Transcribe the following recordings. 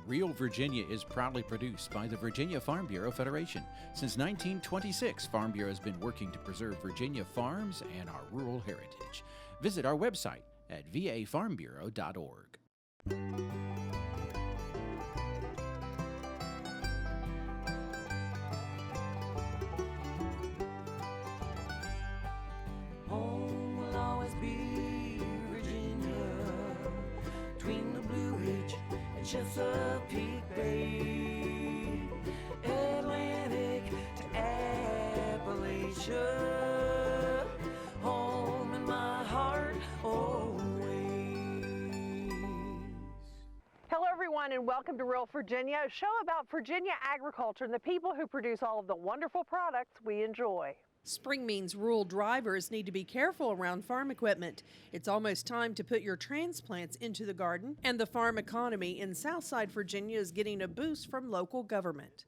Real Virginia is proudly produced by the Virginia Farm Bureau Federation. Since 1926, Farm Bureau has been working to preserve Virginia farms and our rural heritage. Visit our website at vafarmbureau.org. Home will always be Virginia, between the Blue Ridge and Chesapeake Bay, Atlantic to Appalachia, home in my heart always. Hello everyone and welcome to Real Virginia, a show about Virginia agriculture and the people who produce all of the wonderful products we enjoy. Spring means rural drivers need to be careful around farm equipment. It's almost time to put your transplants into the garden, and the farm economy in Southside, Virginia is getting a boost from local government.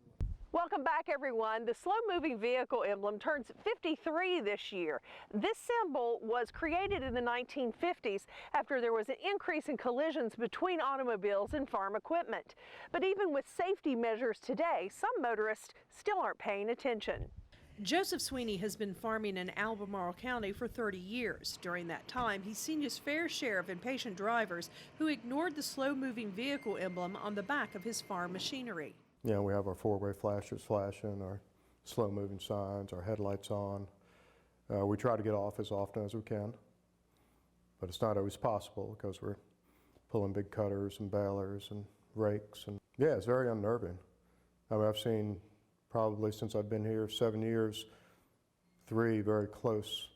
Welcome back everyone. The slow-moving vehicle emblem turns 53 this year. This symbol was created in the 1950s after there was an increase in collisions between automobiles and farm equipment. But even with safety measures today, some motorists still aren't paying attention. Joseph Sweeney has been farming in Albemarle County for 30 years. During that time, he's seen his fair share of impatient drivers who ignored the slow-moving vehicle emblem on the back of his farm machinery. Yeah, we have our four-way flashers flashing, our slow-moving signs, our headlights on. We try to get off as often as we can, but it's not always possible because we're pulling big cutters and balers and rakes. And yeah, it's very unnerving. I mean, I've seen probably since I've been here 7 years, 3 very close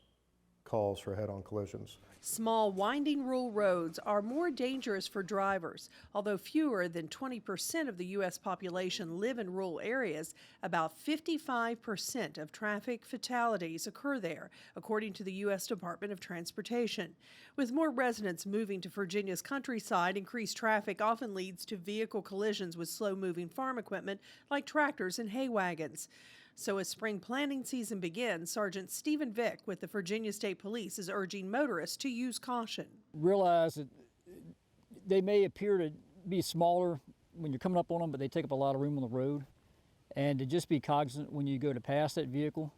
calls for head-on collisions. Small, winding rural roads are more dangerous for drivers. Although fewer than 20% of the U.S. population live in rural areas, about 55% of traffic fatalities occur there, according to the U.S. Department of Transportation. With more residents moving to Virginia's countryside, increased traffic often leads to vehicle collisions with slow-moving farm equipment like tractors and hay wagons. So as spring planting season begins, Sergeant Stephen Vick with the Virginia State Police is urging motorists to use caution. Realize that they may appear to be smaller when you're coming up on them, but they take up a lot of room on the road. And to just be cognizant when you go to pass that vehicle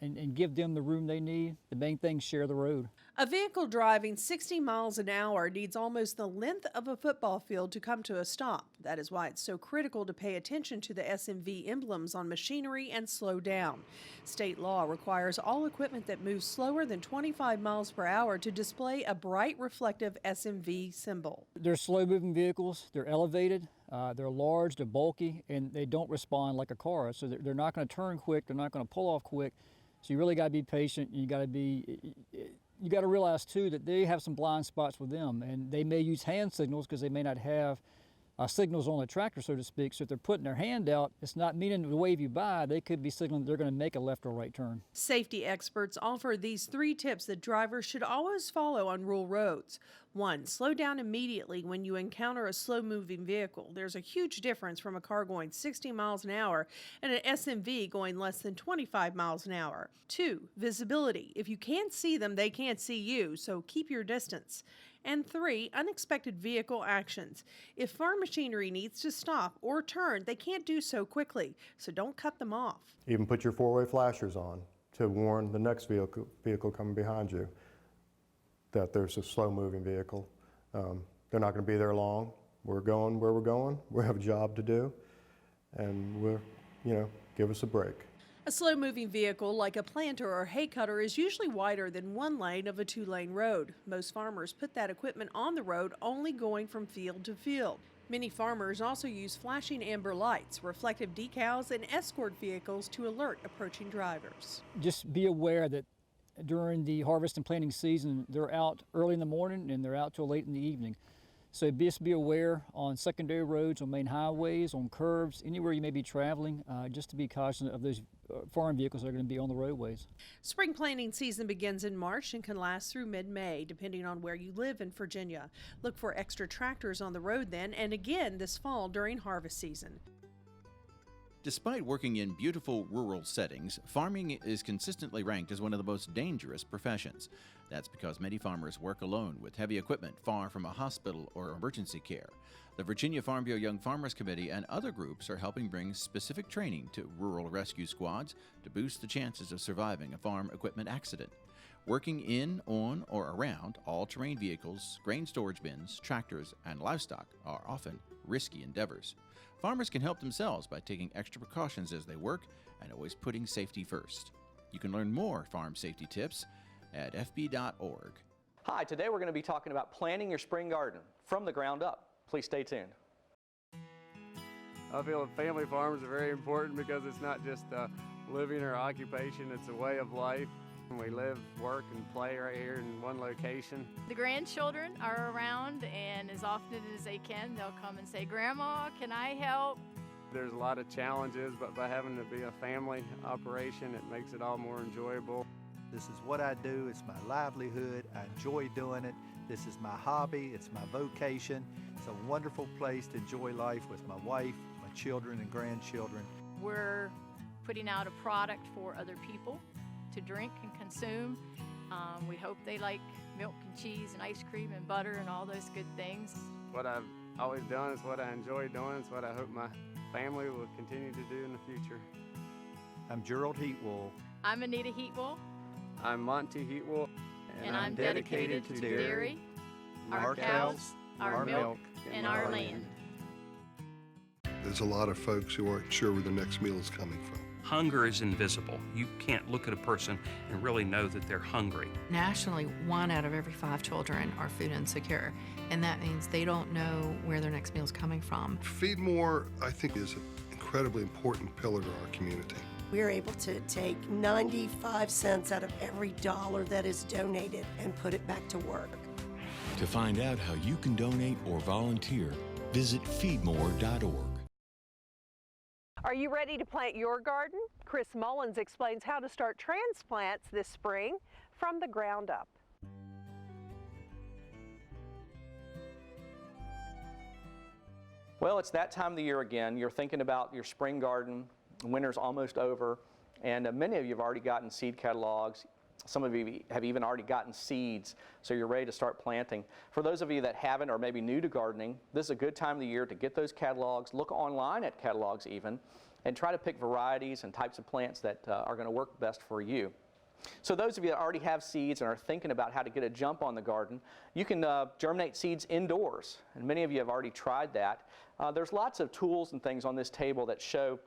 and give them the room they need. The main thing, share the road. A vehicle driving 60 miles an hour needs almost the length of a football field to come to a stop. That is why it's so critical to pay attention to the SMV emblems on machinery and slow down. State law requires all equipment that moves slower than 25 miles per hour to display a bright reflective SMV symbol. They're slow-moving vehicles. They're elevated. They're large, they're bulky, and they don't respond like a car. So they're not going to turn quick. They're not going to pull off quick. So you really got to be patient. You got to realize too that they have some blind spots with them, and they may use hand signals because they may not have signals on the tractor, so to speak. So if they're putting their hand out, it's not meaning to wave you by. They could be signaling they're going to make a left or right turn. Safety experts offer these 3 tips that drivers should always follow on rural roads. 1, slow down immediately when you encounter a slow-moving vehicle. There's a huge difference from a car going 60 miles an hour and an SMV going less than 25 miles an hour. 2, visibility. If you can't see them, they can't see you, so keep your distance. And 3, unexpected vehicle actions. If farm machinery needs to stop or turn, they can't do so quickly, so don't cut them off. Even put your four-way flashers on to warn the next vehicle coming behind you that there's a slow-moving vehicle. They're not going to be there long. We're going where we're going. We have a job to do, and give us a break. A slow-moving vehicle like a planter or hay cutter is usually wider than 1 lane of a 2-lane road. Most farmers put that equipment on the road only going from field to field. Many farmers also use flashing amber lights, reflective decals, and escort vehicles to alert approaching drivers. Just be aware that during the harvest and planting season, they're out early in the morning and they're out till late in the evening. So just be aware on secondary roads, on main highways, on curbs, anywhere you may be traveling, just to be cognizant of those farm vehicles that are going to be on the roadways. Spring planting season begins in March and can last through mid-May, depending on where you live in Virginia. Look for extra tractors on the road then, and again this fall during harvest season. Despite working in beautiful rural settings, farming is consistently ranked as one of the most dangerous professions. That's because many farmers work alone with heavy equipment far from a hospital or emergency care. The Virginia Farm Bureau Young Farmers Committee and other groups are helping bring specific training to rural rescue squads to boost the chances of surviving a farm equipment accident. Working in, on, or around all-terrain vehicles, grain storage bins, tractors, and livestock are often risky endeavors. Farmers can help themselves by taking extra precautions as they work and always putting safety first. You can learn more farm safety tips at fb.org. Hi, today we're going to be talking about planting your spring garden from the ground up. Please stay tuned. I feel that family farms are very important because it's not just a living or occupation, it's a way of life. We live, work, and play right here in one location. The grandchildren are around, and as often as they can, they'll come and say, "Grandma, can I help?" There's a lot of challenges, but by having to be a family operation, it makes it all more enjoyable. This is what I do, it's my livelihood, I enjoy doing it. This is my hobby, it's my vocation. It's a wonderful place to enjoy life with my wife, my children and grandchildren. We're putting out a product for other people to drink and consume. We hope they like milk and cheese and ice cream and butter and all those good things. What I've always done is what I enjoy doing. It's what I hope my family will continue to do in the future. I'm Gerald Heatwell. I'm Anita Heatwell, I'm Monty Heatwell, and I'm dedicated to dairy, our cows, our milk, and our land. There's a lot of folks who aren't sure where the next meal is coming from. Hunger is invisible. You can't look at a person and really know that they're hungry. Nationally, 1 out of every 5 children are food insecure, and that means they don't know where their next meal is coming from. Feed More, I think, is an incredibly important pillar to our community. We're able to take 95 cents out of every dollar that is donated and put it back to work. To find out how you can donate or volunteer, visit feedmore.org. Are you ready to plant your garden? Chris Mullins explains how to start transplants this spring from the ground up. Well, it's that time of the year again. You're thinking about your spring garden. Winter's almost over, and many of you have already gotten seed catalogs. Some of you have even already gotten seeds, so you're ready to start planting. For those of you that haven't or maybe new to gardening, this is a good time of the year to get those catalogs, look online at catalogs even, and try to pick varieties and types of plants that are going to work best for you. So those of you that already have seeds and are thinking about how to get a jump on the garden, you can germinate seeds indoors, and many of you have already tried that. There's lots of tools and things on this table that show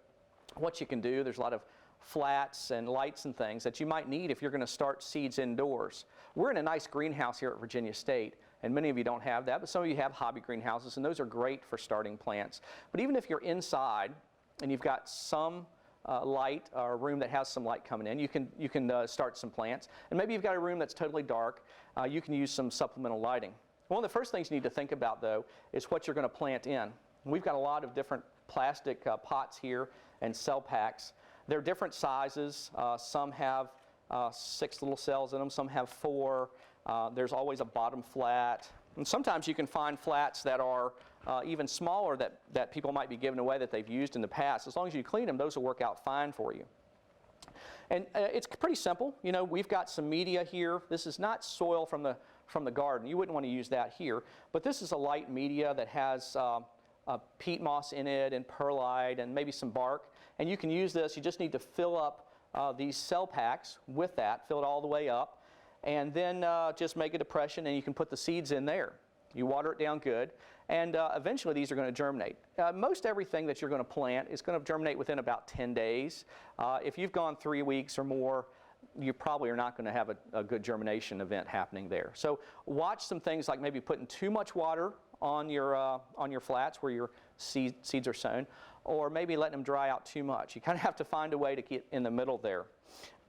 what you can do. There's a lot of flats and lights and things that you might need if you're going to start seeds indoors. We're in a nice greenhouse here at Virginia State, and many of you don't have that, but some of you have hobby greenhouses, and those are great for starting plants. But even if you're inside and you've got some light or a room that has some light coming in, you can start some plants. And maybe you've got a room that's totally dark, you can use some supplemental lighting. One of the first things you need to think about, though, is what you're going to plant in. We've got a lot of different plastic pots here and cell packs. They're different sizes. Some have 6 little cells in them, some have 4. There's always a bottom flat. And sometimes you can find flats that are even smaller that people might be giving away that they've used in the past. As long as you clean them, those will work out fine for you. And it's pretty simple. You know, we've got some media here. This is not soil from the garden. You wouldn't want to use that here. But this is a light media that has peat moss in it and perlite and maybe some bark. And you can use this. You just need to fill up these cell packs with that, fill it all the way up, and then just make a depression and you can put the seeds in there. You water it down good, and eventually these are going to germinate. Most everything that you're going to plant is going to germinate within about 10 days. If you've gone 3 weeks or more, you probably are not going to have a good germination event happening there. So watch some things like maybe putting too much water on your flats where your seeds are sown, or maybe letting them dry out too much. You kind of have to find a way to get in the middle there.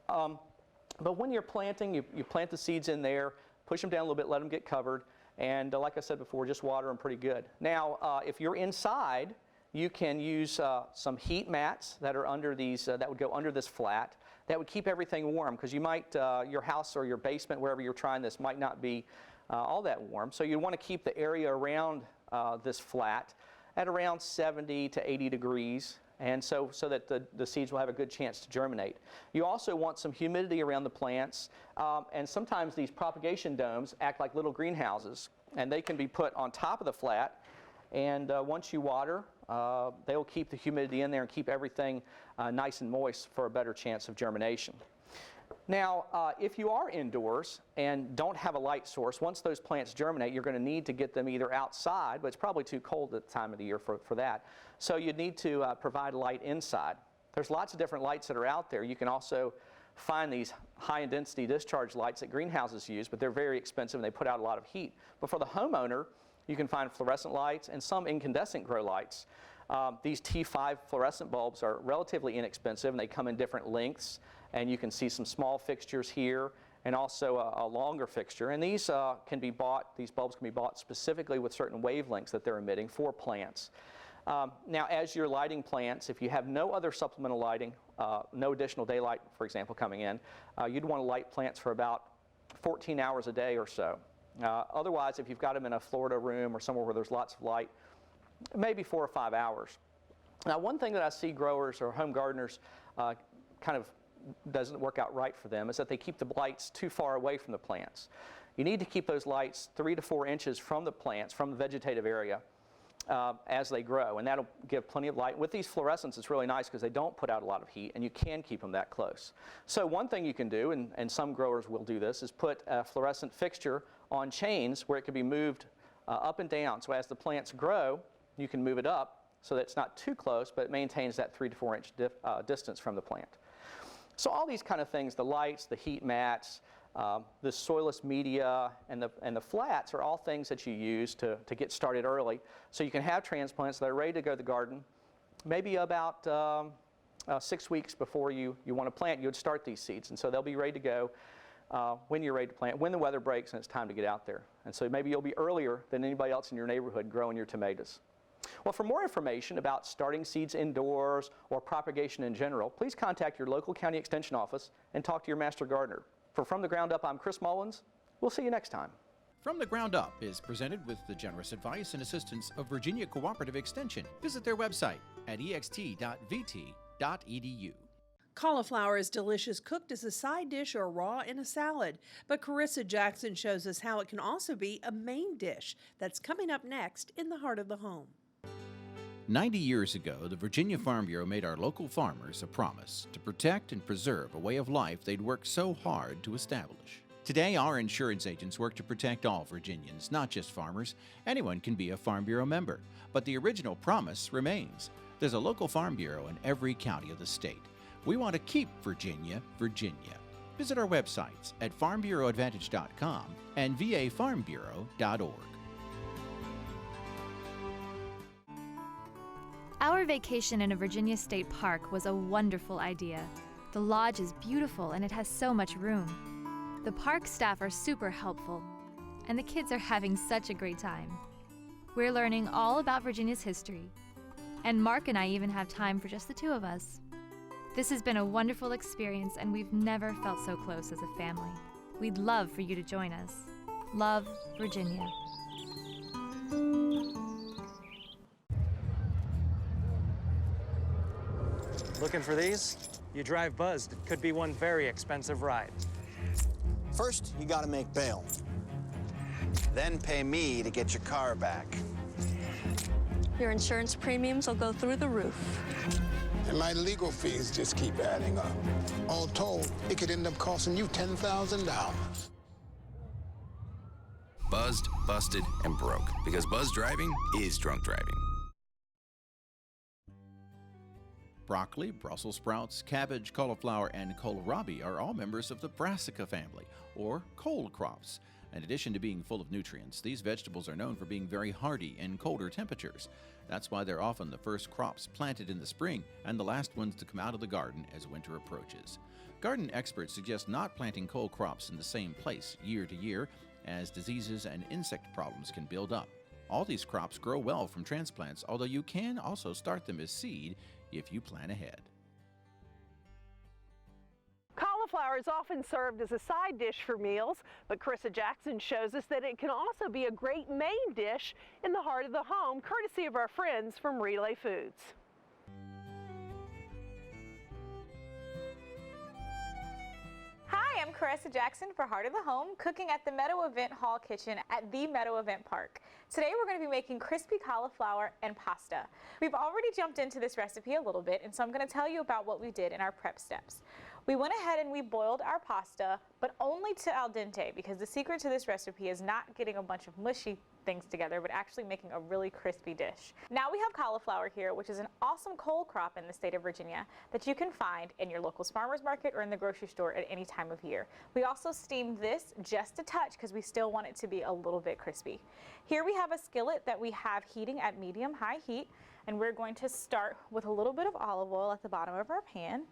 But when you're planting, you plant the seeds in there, push them down a little bit, let them get covered, and like I said before, just water them pretty good. Now, if you're inside, you can use some heat mats that are under these, that would go under this flat. That would keep everything warm, because you might, your house or your basement, wherever you're trying this, might not be all that warm. So you want to keep the area around this flat at around 70 to 80 degrees, and so that the seeds will have a good chance to germinate. You also want some humidity around the plants, and sometimes these propagation domes act like little greenhouses, and they can be put on top of the flat, and once you water, they will keep the humidity in there and keep everything nice and moist for a better chance of germination. Now, if you are indoors and don't have a light source, once those plants germinate, you're going to need to get them either outside, but it's probably too cold at the time of the year for that. So you need to provide light inside. There's lots of different lights that are out there. You can also find these high-intensity discharge lights that greenhouses use, but they're very expensive and they put out a lot of heat. But for the homeowner, you can find fluorescent lights and some incandescent grow lights. These T5 fluorescent bulbs are relatively inexpensive and they come in different lengths. And you can see some small fixtures here and also a longer fixture. And these can be bought, these bulbs can be bought specifically with certain wavelengths that they're emitting for plants. Now, as you're lighting plants, if you have no other supplemental lighting, no additional daylight, for example, coming in, you'd want to light plants for about 14 hours a day or so. Otherwise, if you've got them in a Florida room or somewhere where there's lots of light, maybe 4 or 5 hours. Now, one thing that I see growers or home gardeners kind of doesn't work out right for them is that they keep the lights too far away from the plants. You need to keep those lights 3 to 4 inches from the plants, from the vegetative area, as they grow, and that'll give plenty of light. With these fluorescents, it's really nice because they don't put out a lot of heat, and you can keep them that close. So one thing you can do, and some growers will do this, is put a fluorescent fixture on chains where it can be moved up and down. So as the plants grow, you can move it up so that it's not too close, but it maintains that 3 to 4 inch distance from the plant. So all these kind of things, the lights, the heat mats, the soilless media, and the flats are all things that you use to get started early. So you can have transplants that are ready to go to the garden. Maybe about 6 weeks before you want to plant, you would start these seeds. And so they'll be ready to go when you're ready to plant, when the weather breaks and it's time to get out there. And so maybe you'll be earlier than anybody else in your neighborhood growing your tomatoes. Well, for more information about starting seeds indoors or propagation in general, please contact your local county extension office and talk to your master gardener. For From the Ground Up, I'm Chris Mullins. We'll see you next time. From the Ground Up is presented with the generous advice and assistance of Virginia Cooperative Extension. Visit their website at ext.vt.edu. Cauliflower is delicious cooked as a side dish or raw in a salad, but Caressa Jackson shows us how it can also be a main dish. That's coming up next in the Heart of the Home. 90 years ago, the Virginia Farm Bureau made our local farmers a promise to protect and preserve a way of life they'd worked so hard to establish. Today, our insurance agents work to protect all Virginians, not just farmers. Anyone can be a Farm Bureau member, but the original promise remains. There's a local Farm Bureau in every county of the state. We want to keep Virginia, Virginia. Visit our websites at farmbureauadvantage.com and vafarmbureau.org. Our vacation in a Virginia state park was a wonderful idea. The lodge is beautiful and it has so much room. The park staff are super helpful, and the kids are having such a great time. We're learning all about Virginia's history, and Mark and I even have time for just the two of us. This has been a wonderful experience, and we've never felt so close as a family. We'd love for you to join us. Love, Virginia. Looking for these? You drive buzzed. It could be one very expensive ride. First, you gotta make bail. Then pay me to get your car back. Your insurance premiums will go through the roof. And my legal fees just keep adding up. All told, it could end up costing you $10,000. Buzzed, busted, and broke. Because buzz driving is drunk driving. Broccoli, Brussels sprouts, cabbage, cauliflower, and kohlrabi are all members of the brassica family, or cole crops. In addition to being full of nutrients, these vegetables are known for being very hardy in colder temperatures. That's why they're often the first crops planted in the spring and the last ones to come out of the garden as winter approaches. Garden experts suggest not planting cole crops in the same place year to year, as diseases and insect problems can build up. All these crops grow well from transplants, although you can also start them as seed if you plan ahead. Cauliflower is often served as a side dish for meals, but Caressa Jackson shows us that it can also be a great main dish in the heart of the home, courtesy of our friends from Relay Foods. Hi, I'm Caressa Jackson for Heart of the Home, cooking at the Meadow Event Hall Kitchen at the Meadow Event Park. Today we're going to be making crispy cauliflower and pasta. We've already jumped into this recipe a little bit, and so I'm going to tell you about what we did in our prep steps. We went ahead and we boiled our pasta, but only to al dente, because the secret to this recipe is not getting a bunch of mushy things together, but actually making a really crispy dish. Now we have cauliflower here, which is an awesome cole crop in the state of Virginia that you can find in your local farmer's market or in the grocery store at any time of year. We also steamed this just a touch because we still want it to be a little bit crispy. Here we have a skillet that we have heating at medium-high heat, and we're going to start with a little bit of olive oil at the bottom of our pan.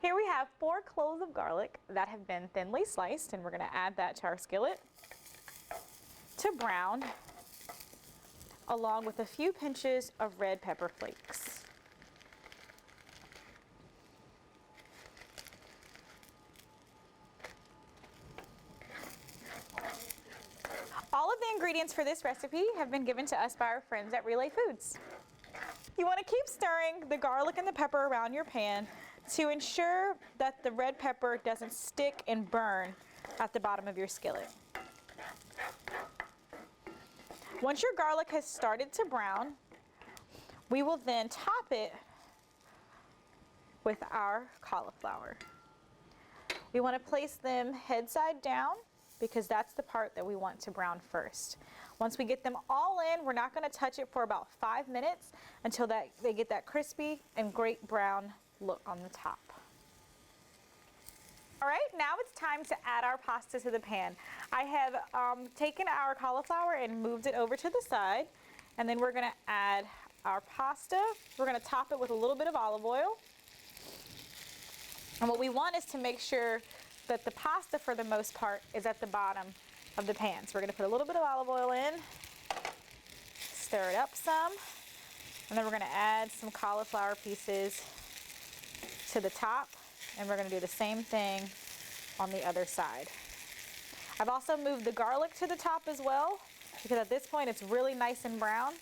Here we have 4 cloves of garlic that have been thinly sliced, and we're going to add that to our skillet to brown, along with a few pinches of red pepper flakes. All of the ingredients for this recipe have been given to us by our friends at Relay Foods. You want to keep stirring the garlic and the pepper around your pan to ensure that the red pepper doesn't stick and burn at the bottom of your skillet. Once your garlic has started to brown, we will then top it with our cauliflower. We want to place them head side down because that's the part that we want to brown first. Once we get them all in, we're not going to touch it for about 5 minutes until they get that crispy and great brown look on the top. All right, now it's time to add our pasta to the pan. I have taken our cauliflower and moved it over to the side, and then we're going to add our pasta. We're going to top it with a little bit of olive oil. And what we want is to make sure that the pasta, for the most part, is at the bottom of the pan. So we're going to put a little bit of olive oil in, stir it up some, and then we're going to add some cauliflower pieces to the top, and we're going to do the same thing on the other side. I've also moved the garlic to the top as well, because at this point it's really nice and brown,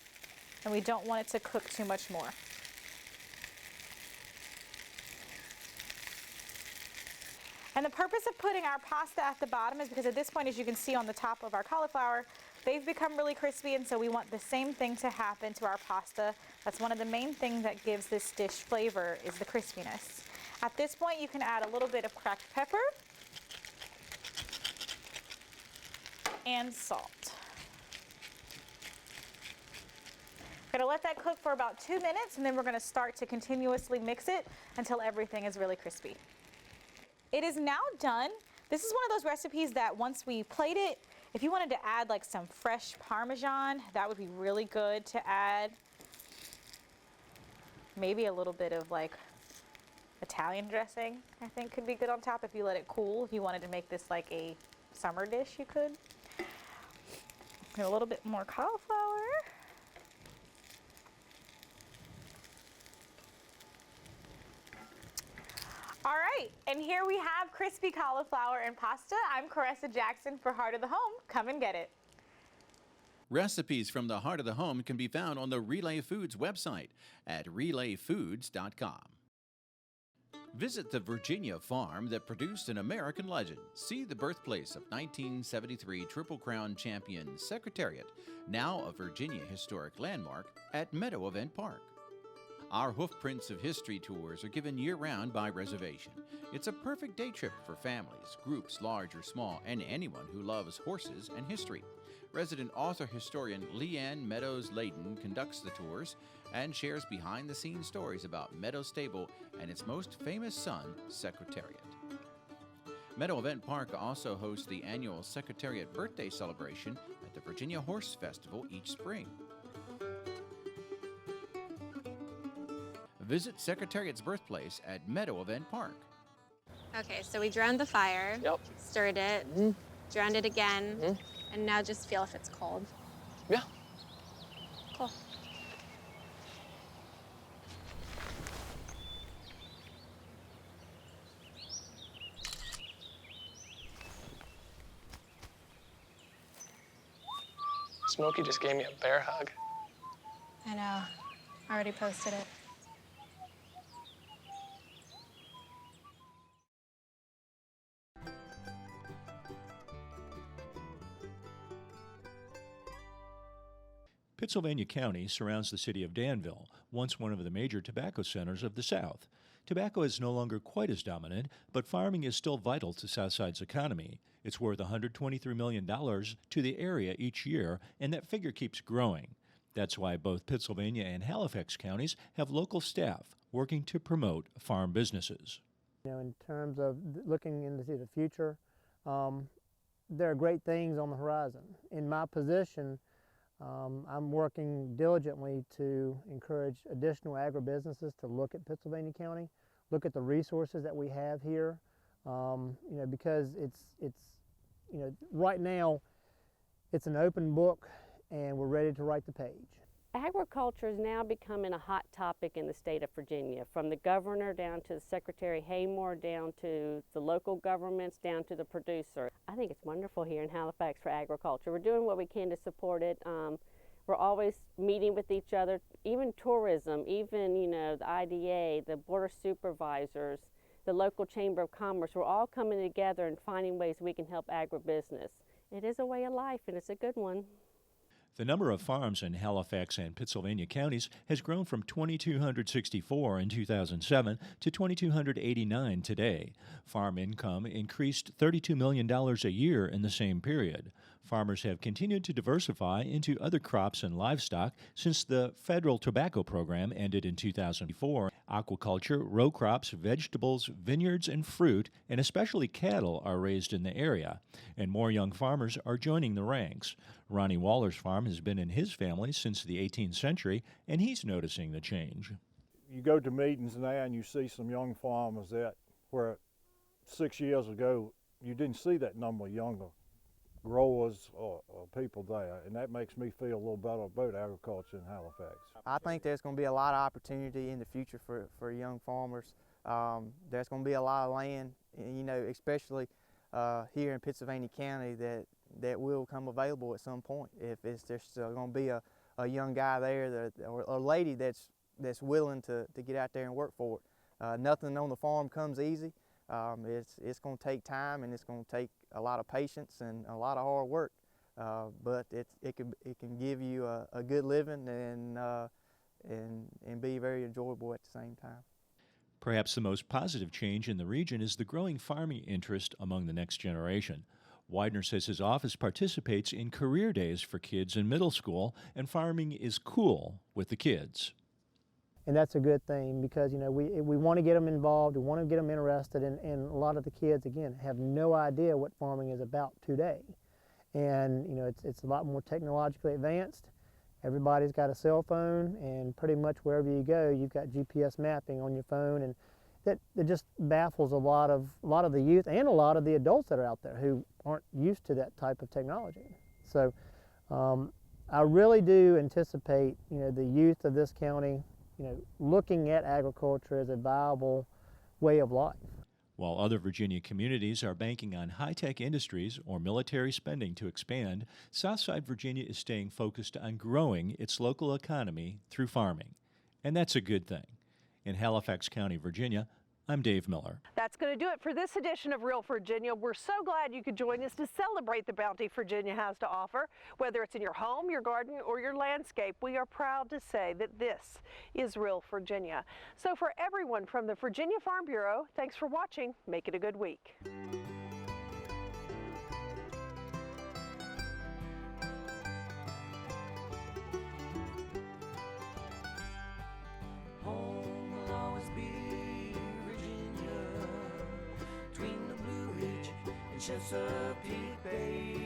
and we don't want it to cook too much more. And the purpose of putting our pasta at the bottom is because at this point, as you can see on the top of our cauliflower, they've become really crispy, and so we want the same thing to happen to our pasta. That's one of the main things that gives this dish flavor, is the crispiness. At this point, you can add a little bit of cracked pepper and salt. We're going to let that cook for about 2 minutes, and then we're going to start to continuously mix it until everything is really crispy. It is now done. This is one of those recipes that once we plate it, if you wanted to add like some fresh Parmesan, that would be really good to add. Maybe a little bit of like Italian dressing, I think could be good on top if you let it cool. If you wanted to make this like a summer dish, you could. And a little bit more cauliflower. All right, and here we have crispy cauliflower and pasta. I'm Caressa Jackson for Heart of the Home. Come and get it. Recipes from the Heart of the Home can be found on the Relay Foods website at relayfoods.com. Visit the Virginia farm that produced an American legend. See the birthplace of 1973 Triple Crown champion Secretariat, now a Virginia historic landmark, at Meadow Event Park. Our Hoofprints of History tours are given year-round by reservation. It's a perfect day trip for families, groups large or small, and anyone who loves horses and history. Resident author-historian Leanne Meadows-Layden conducts the tours and shares behind-the-scenes stories about Meadow Stable and its most famous son, Secretariat. Meadow Event Park also hosts the annual Secretariat Birthday Celebration at the Virginia Horse Festival each spring. Visit Secretariat's birthplace at Meadow Event Park. Okay, so we drowned the fire, stirred it, drowned it again, and now just feel if it's cold. Yeah. Cool. Smokey just gave me a bear hug. I know. Already posted it. Pittsylvania County surrounds the city of Danville, once one of the major tobacco centers of the South. Tobacco is no longer quite as dominant, but farming is still vital to Southside's economy. It's worth $123 million to the area each year, and that figure keeps growing. That's why both Pittsylvania and Halifax counties have local staff working to promote farm businesses. In terms of looking into the future, there are great things on the horizon. In my position, I'm working diligently to encourage additional agribusinesses to look at Pittsylvania County, look at the resources that we have here, because it's right now it's an open book and we're ready to write the page. Agriculture is now becoming a hot topic in the state of Virginia, from the governor down to Secretary Haymore, down to the local governments, down to the producer. I think it's wonderful here in Halifax for agriculture. We're doing what we can to support it. We're always meeting with each other, even tourism, even the IDA, the Board of Supervisors, the local Chamber of Commerce. We're all coming together and finding ways we can help agribusiness. It is a way of life, and it's a good one. The number of farms in Halifax and Pittsylvania counties has grown from 2,264 in 2007 to 2,289 today. Farm income increased $32 million a year in the same period. Farmers have continued to diversify into other crops and livestock since the federal tobacco program ended in 2004. Aquaculture, row crops, vegetables, vineyards, and fruit, and especially cattle, are raised in the area, and more young farmers are joining the ranks. Ronnie Waller's farm has been in his family since the 18th century, and he's noticing the change. You go to meetings now and you see some young farmers that where 6 years ago you didn't see that number of younger growers or people there, and that makes me feel a little better about agriculture in Halifax. I think there's going to be a lot of opportunity in the future for young farmers. There's going to be a lot of land, especially here in Pittsylvania County that will come available at some point. If it's just going to be a young guy there or a lady that's willing to get out there and work for it. Nothing on the farm comes easy. It's going to take time, and it's going to take a lot of patience and a lot of hard work. But it can give you a good living and be very enjoyable at the same time. Perhaps the most positive change in the region is the growing farming interest among the next generation. Widener says his office participates in career days for kids in middle school, and farming is cool with the kids. And that's a good thing because, we want to get them involved, we want to get them interested, and a lot of the kids, again, have no idea what farming is about today. And, it's a lot more technologically advanced. Everybody's got a cell phone, and pretty much wherever you go, you've got GPS mapping on your phone, and that just baffles a lot of the youth and a lot of the adults that are out there who aren't used to that type of technology. So I really do anticipate, the youth of this county, looking at agriculture as a viable way of life. While other Virginia communities are banking on high-tech industries or military spending to expand, Southside Virginia is staying focused on growing its local economy through farming. And that's a good thing. In Halifax County, Virginia, I'm Dave Miller. That's going to do it for this edition of Real Virginia. We're so glad you could join us to celebrate the bounty Virginia has to offer. Whether it's in your home, your garden, or your landscape, we are proud to say that this is Real Virginia. So for everyone from the Virginia Farm Bureau, thanks for watching. Make it a good week. Chesapeake Bay.